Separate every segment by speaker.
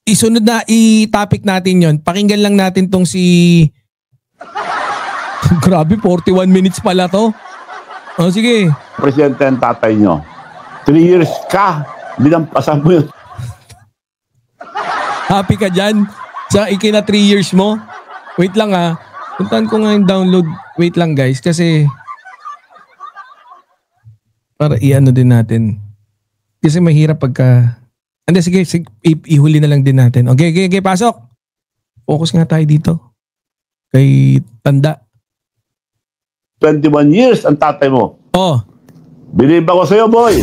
Speaker 1: isunod na i-topic natin yon. Pakinggan lang natin tong si... Grabe, 41 minutes pala to. O sige.
Speaker 2: Presidente ang tatay nyo. 3 years ka, binampasan mo yun.
Speaker 1: Happy ka dyan sa ikina 3 years mo? Wait lang ha. Puntahan ko nga yung download. Wait lang guys kasi para i-ano din natin. Kasi mahirap pagka... Hindi, sige, ihuli na lang din natin. Okay, pasok. Focus nga tayo dito. Kay Tanda.
Speaker 2: 21 years ang tatay mo.
Speaker 1: Oh.
Speaker 2: Believe ako sa'yo, boy.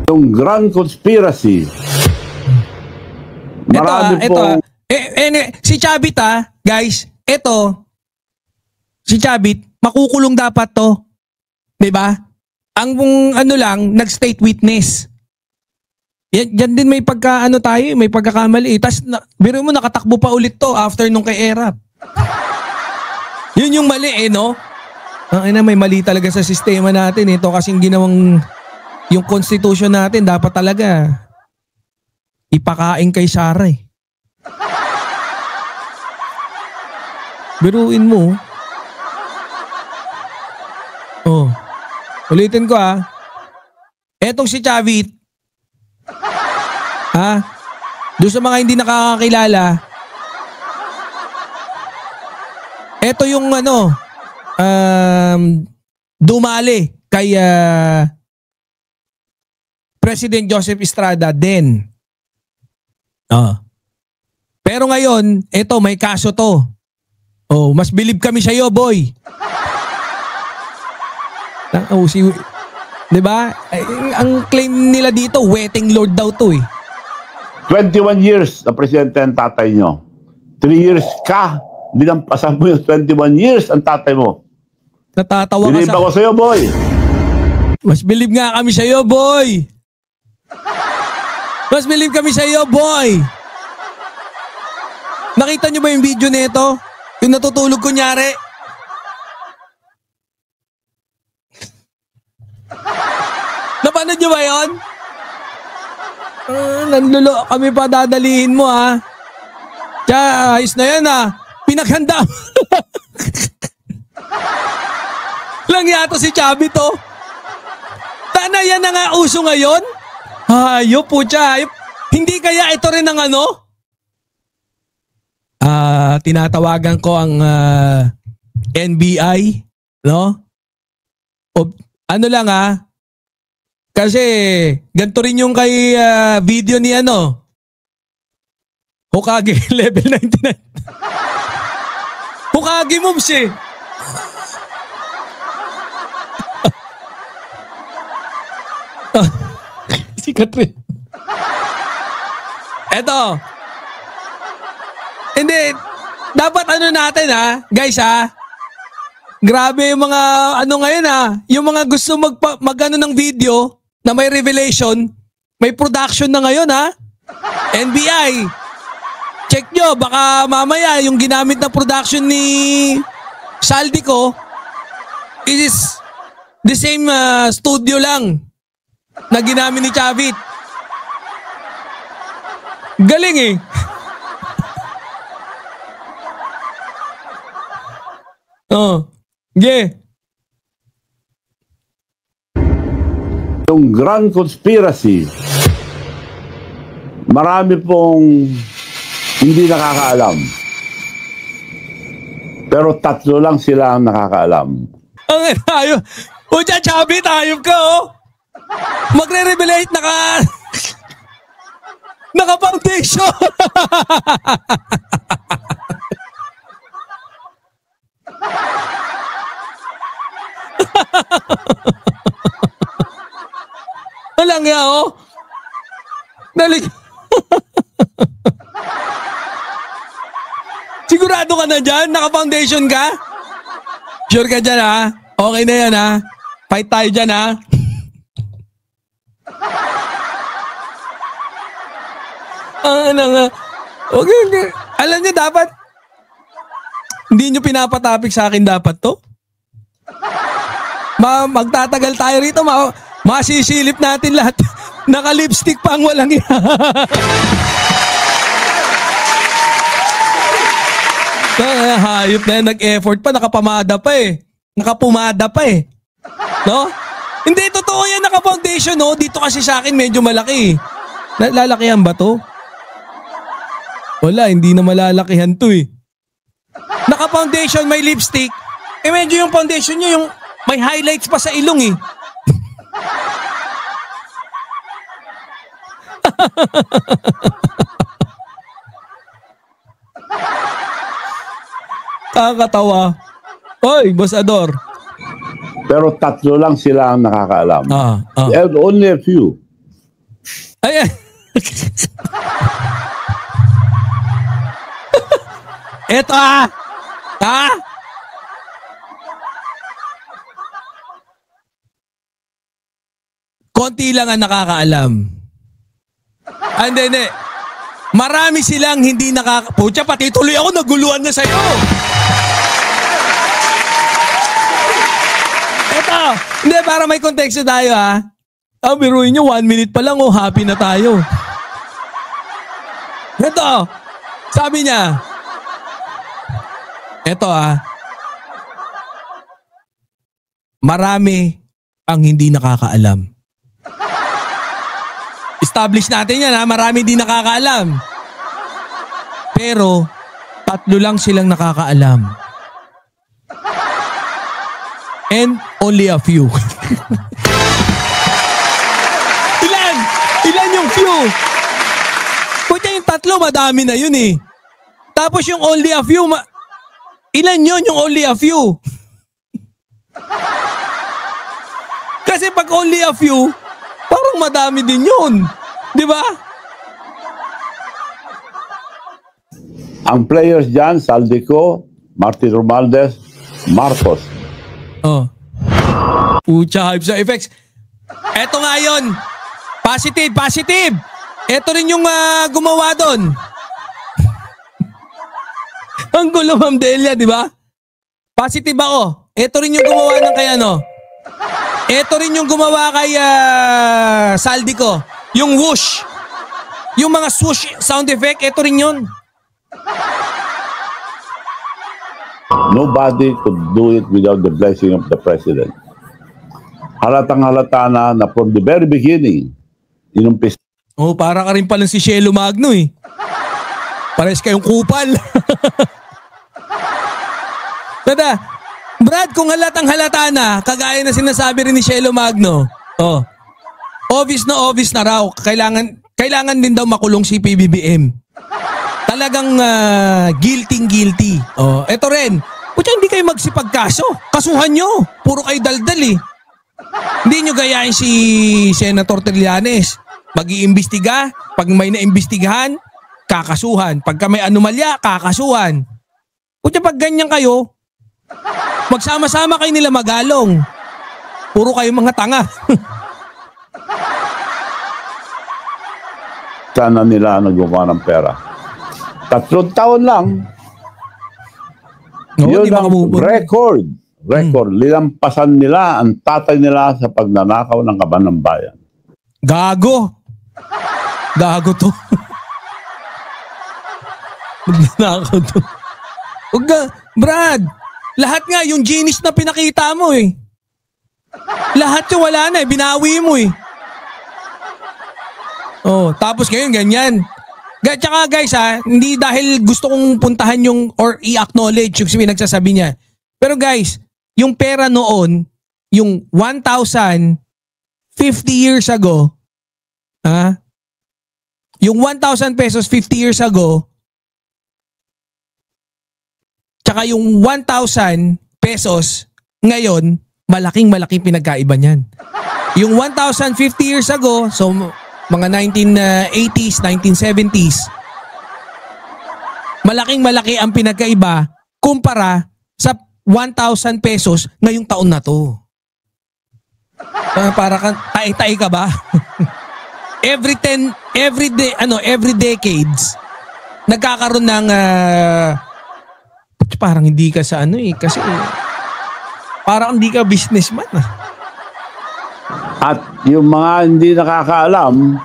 Speaker 2: Yung grand conspiracy. Marami pong...
Speaker 1: Si Chavit guys, si Chavit, makukulong dapat to. Diba? Ang ano lang, nag-state witness. Yan din may tayo, may pagkakamali. Tapos, biro mo nakatakbo pa ulit to after nung kay Erap. Yun yung mali no? May mali talaga sa sistema natin. Ito kasing ginawang yung constitution natin, dapat talaga ipakain kay Sara eh. Biruin mo. Oh. Ulitin ko Etong si Chavit. Doon sa mga hindi nakakakilala. Ito yung dumali kay President Joseph Estrada din. Pero ngayon, may kaso to. Oh, mas believe kami sa iyo, boy. Diba? Ang claim nila dito, wetting lord daw to
Speaker 2: 21 years na presidente ang tatay nyo. 3 years ka, binampasan mo yung 21 years ang tatay mo.
Speaker 1: Natatawa
Speaker 2: believe ako sa'yo, boy.
Speaker 1: Mas believe nga kami sa iyo, boy. Mas believe kami sa iyo, boy. Nakita nyo ba yung video nito? Yung natutulog kunyari? Napanood nyo ba yun? Nanlulo kami pa dadalihin mo Kaya ayos na yan Pinaghanda mo. Lang yata si Chavit Tana yan na nga uso ngayon? Hayop po hayop. Hindi kaya ito rin ang tinatawagan ko ang NBI, no? Ano lang kasi ganito rin yung kay video ni Hokage level 99. Hokage moves Si Catherine. Eto. Hindi. Dapat natin guys grabe yung mga ngayon yung mga gusto mag-ano ng video na may revelation, may production na ngayon NBI. Check nyo, baka mamaya yung ginamit na production ni Saldico is the same studio lang na ginamit ni Chavit. Galing
Speaker 2: Yung grand conspiracy, marami pong hindi nakakaalam. Pero 3 lang sila ang nakakaalam.
Speaker 1: Ang ayop. Chavit, ayop ka Magre-revelate naka-foundation. Walang nga Sigurado ka na dyan? Naka-foundation ka? Sure ka dyan Okay na yan Fight tayo dyan Okay. Alam niyo dapat hindi niyo pinapatapik sa akin dapat to. Magtatagal tayo rito, masisilip natin lahat. Naka-lipstick pa ang walang iya. Hayop na yan, nag-effort pa, nakapamada pa eh. Nakapumada pa eh. No? Hindi, totoo yan, naka-foundation, no? Dito kasi sa akin medyo malaki. Lalakihan ba to? Wala, hindi na malalakihan to eh. Naka-foundation, may lipstick. Eh medyo yung foundation nyo, yung may highlights pa sa ilong eh. Kakatawa. Oy, Boss Ador.
Speaker 2: Pero 3 lang sila ang nakakaalam. And only a few.
Speaker 1: Ayan. Eto Ha? Konti lang ang nakakaalam. Hindi. Marami silang hindi Pucha, pati tuloy ako naguluhan na sa'yo. Eto, hindi, para may konteksto tayo ha. Biruin nyo, 1 minute pa lang, happy na tayo. Eto, sabi niya, marami ang hindi nakakaalam. Establish natin yan ha, marami hindi nakakaalam. Pero, 3 lang silang nakakaalam. And only a few. Ilan yung few? Kaya yung 3, madami na yun eh. Tapos yung only a few, ilan yun yung only a few? Kasi pag only a few, parang madami din yun. Di ba?
Speaker 2: Ang players dyan, Saldico, Martin Romualdez, Marcos.
Speaker 1: Pucha, hype sa effects. Eto nga yun. Positive. Eto rin yung gumawa doon. Ang gulo, Ma'am Delia, di ba? Positive ako. Eto rin yung gumawa ng kay ano. Eto rin yung gumawa kay Saldico. Yung whoosh. Yung mga swoosh sound effect, eto rin yun.
Speaker 2: Nobody could do it without the blessing of the president. Halatang halata na from the very beginning, inumpis.
Speaker 1: Para ka rin pala si Shelo Magno eh. Pares kayong kupal. Brad, kung halatang halata na, kagaya na sinasabi rin ni Shelo Magno, obvious na raw, kailangan din daw makulong si PBBM. Talagang guilty. Eto rin, pucha, hindi kayo magsipagkaso. Kasuhan nyo, puro kayo daldal eh. Hindi nyo gayahin si Senator Trillanes. Mag-iimbestiga, pag may naimbestigahan, kakasuhan. Pagka may anomalya, kakasuhan. Pucha, pag ganyan kayo, magsama-sama kayo nila Magalong. Puro kayo mga tanga.
Speaker 2: Sana nila nagawa ng pera. 3 taon lang. Yun ang record. Lilampasan nila ang tatay nila sa pagnanakaw ng kaban ng bayan.
Speaker 1: Gago to. Magnanakaw to. Brad, lahat nga yung genius na pinakita mo eh. Lahat yung wala na eh, binawi mo eh. Tapos ngayon ganyan. Tsaka guys hindi dahil gusto kong puntahan yung or i-acknowledge yung nagsasabi niya. Pero guys, yung pera noon, yung 1,050 years ago, yung 1,000 pesos 50 years ago, tsaka yung 1,000 pesos ngayon, malaking pinagkaiba niyan. Yung 1,050 years ago, so mga 1980s, 1970s, malaki ang pinagkaiba kumpara sa 1,000 pesos ngayong taon na to. Para kang tay ka ba? every decades nagkakaroon ng parang hindi ka sa kasi parang hindi ka businessman.
Speaker 2: At yung mga hindi nakakaalam,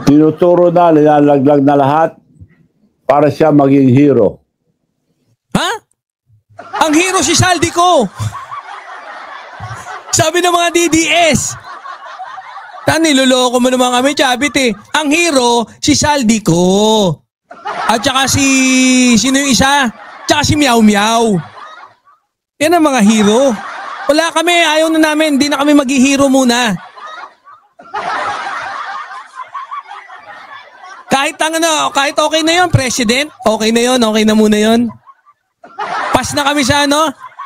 Speaker 2: tinuturo na, nilalaglag na lahat para siya maging hero.
Speaker 1: Ha? Ang hero si Saldico. Sabi ng mga DDS. Niloloko mo naman kami, Chabit eh. Ang hero, si Saldico. At saka sino yung isa? Tsaka si Meow Meow. Yan ang mga hero. Wala kami, ayaw na namin. Hindi na kami mag-hero muna. Kahit okay na yon, President. Okay na yon, okay na muna yon. Pass na kami sa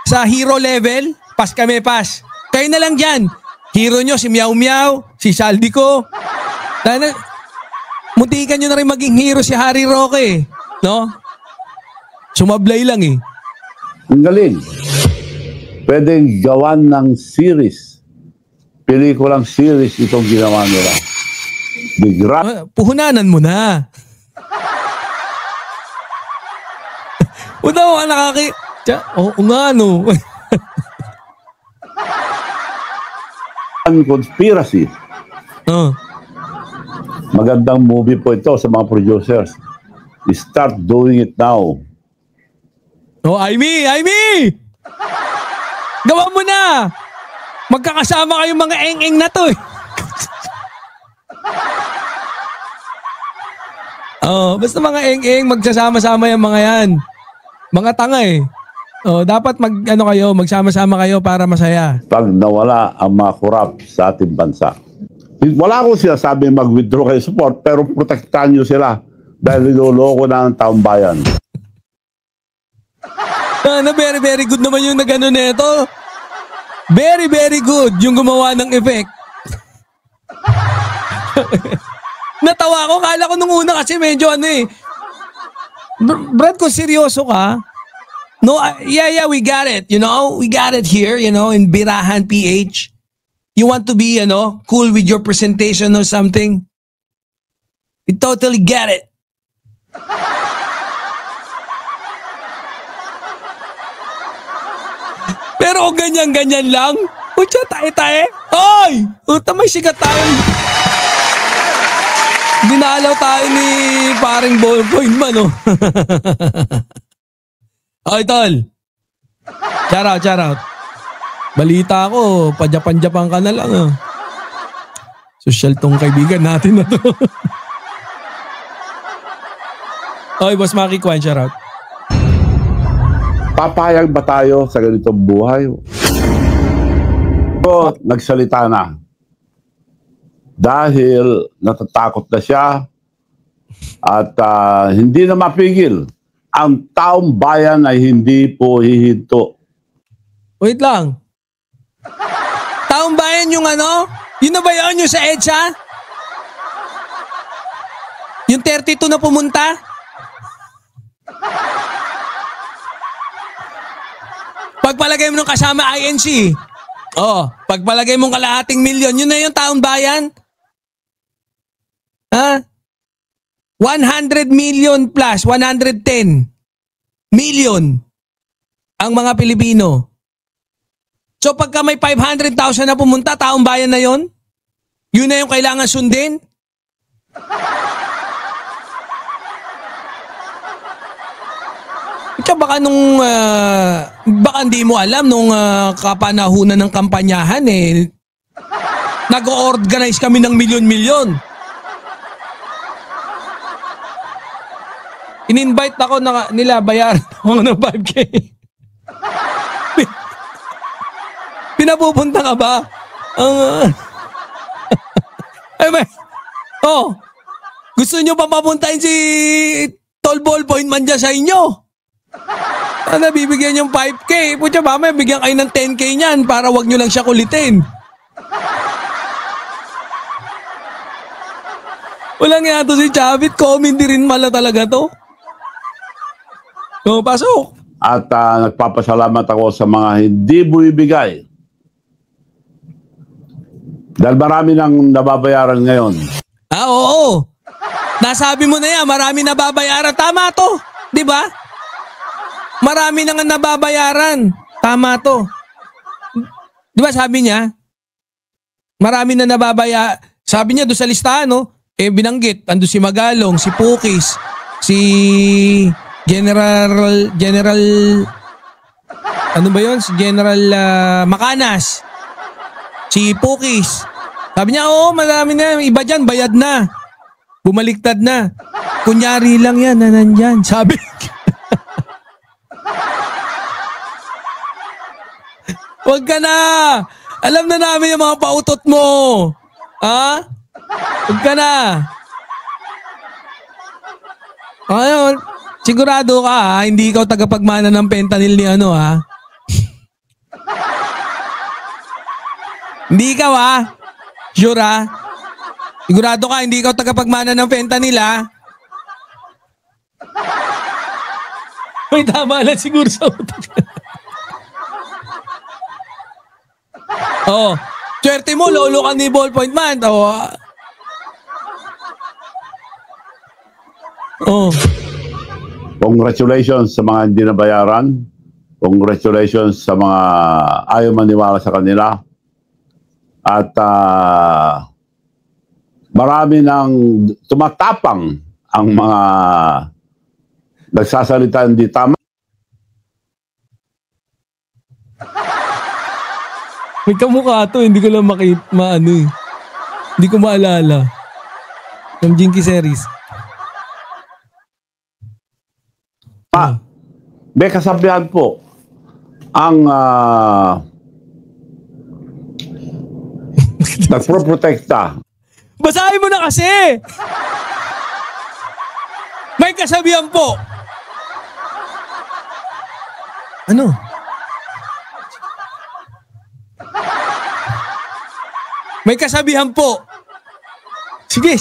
Speaker 1: sa hero level. Pass kami, pass. Kayo na lang dyan. Hero nyo si Meow Meow, si Saldico. Muntikan nyo na rin maging hero si Harry Roque. No? Sumablay lang eh.
Speaker 2: Ang galing. Pwedeng gawan ng series. Pelikulang series itong ginawa nila.
Speaker 1: Puhunanan mo na. Una mo ka Oo nga no.
Speaker 2: Conspiracy. Magandang movie po ito sa mga producers. Start doing it now.
Speaker 1: Oh, Aimee! Gawa mo na! Magkakasama kayong mga eng-eng na to eh. Basta mga eng-eng, magsasama-sama yung mga yan. Mga tanga eh. Dapat magsama-sama kayo para masaya.
Speaker 2: Pag nawala ang mga korap sa ating bansa. Wala akong sinasabi mag-withdraw kayo support, pero protektahan nyo sila dahil niloloko na ang taong bayan.
Speaker 1: Very, very good naman yung nagano nito. Very, very good yung gumawa ng effect. Natawa ko, kala ko nung una kasi medyo Brad, kung seryoso ka, no, yeah, we got it. We got it here, in Birahan PH. You want to be, cool with your presentation or something? We totally get it. Pero kung ganyan-ganyan lang, utya tae-tae. Hoy! Uta, may sikat tayo. Dinalaw tayo ni paring ballpoint man, oh. Oy, tol. Shout out. Balita ko, padyapan-japan ka na lang, oh. Social tong kaibigan natin na to. Oy, Boss Maki Kwan, shout out.
Speaker 2: Papayag ba tayo sa ganitong buhay? Nagsalita na. Dahil natatakot na siya at hindi na mapigil. Ang taong bayan ay hindi po hihinto.
Speaker 1: Wait lang. Taong bayan yung Yun na ba yun yung sa EDSA? Yung 32 na pumunta? Pagpalagay mo nung kasama INC. Pagpalagay mong kalahating milyon, yun na yung taong bayan? Ha? 100 million plus, 110 million ang mga Pilipino. So pagka may 500,000 na pumunta, taong bayan na yon? Yun na yung kailangan sundin? Ika baka baka hindi mo alam nung kapanahunan ng kampanyahan nag-organize kami ng milyon-milyon. In-invite ako nila bayaran ako ng 5K. Pinapupunta ka ba? Gusto nyo pa papuntahin si Tol Ballpoint man dyan sa inyo? Bibigyan yung 5K. Pucha, mamaya bigyan kayo ng 10K niyan para wag nyo lang siya kulitin. Walang nga to si Chavit. Comedy rin mala talaga to. Pasok.
Speaker 2: At nagpapasalamat ako sa mga hindi buibigay. Dahil marami nang nababayaran ngayon.
Speaker 1: Oo. Nasabi mo na yan, marami nababayaran. Tama to. Di ba? Marami na nga nababayaran. Tama to. Di ba sabi niya? marami na nababaya. Sabi niya doon sa listahan, no? Binanggit, ando si Magalong, si Pukis, si General ano ba yun? Si General Macanas, si Pukis. Sabi niya, oo, marami na. Iba dyan, bayad na. Bumaliktad na. Kunyari lang yan na nandyan. Sabi. Huwag ka na. Alam na namin yung mga pautot mo. Ha? Huwag ka na. Ayun. Sigurado ka ha, hindi ikaw tagapagmana ng fentanyl ni ano ha. Hindi ikaw ha. Sure ha. Sigurado ka, hindi ikaw tagapagmana ng fentanyl ha. May tama lang siguro sa utak. Oo. Swerte mo, lolo ka ni Ballpoint Man. Oo. Oo.
Speaker 2: Congratulations sa mga hindi nabayaran. Congratulations sa mga ayaw maniwala sa kanila. At marami nang tumatapang ang mga nagsasalita hindi tama.
Speaker 1: May kamukha to, hindi ko lang maano eh. Hindi ko maalala. Ng Jinky series.
Speaker 2: May kasabihan po ang nagproprotekta.
Speaker 1: Basahin mo na kasi! May kasabihan po. Ano? May kasabihan po. Sige.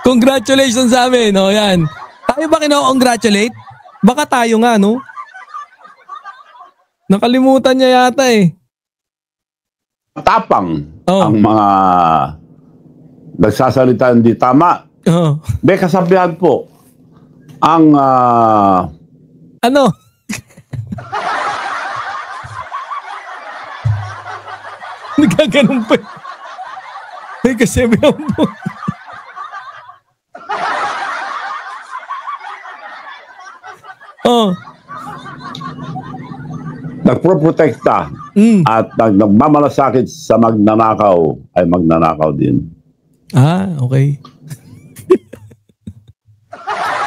Speaker 1: Congratulations sa amin. O yan. Tayo ba kino-congratulate? Baka tayo nga, no? Nakalimutan niya yata eh.
Speaker 2: Tapang ang mga nagsasalita hindi tama. May kasabihan po ang
Speaker 1: ano? Nagkaganon pa. May kasabihan po.
Speaker 2: nagproprotekta at nagmamalasakit sa magnanakaw ay magnanakaw din.
Speaker 1: Okay.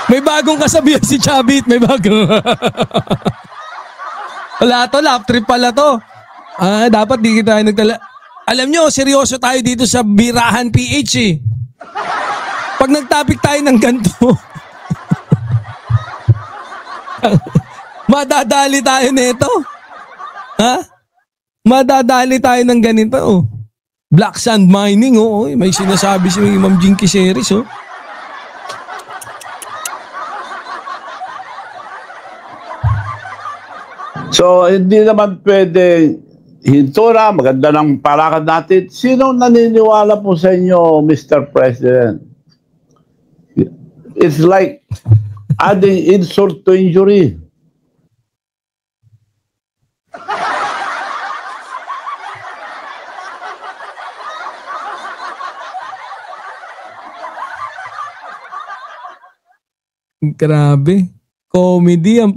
Speaker 1: May bagong kasabihan si Chabit. May bagong. Wala to, lap trip pala to. Dapat di kita nagtala. Alam nyo, seryoso tayo dito sa Birahan PH eh. Pag nagtopic tayo ng ganito, madadali tayo nito. Ha? Madadali tayo ng ganito. Black sand mining, may sinasabi si Ma'am Jinky series,
Speaker 2: So, hindi naman pwede hinto na, maganda ng palakad natin. Sino naniniwala po sa inyo, Mr. President? It's like adding insult to injury.
Speaker 1: Grabe. Comedy ang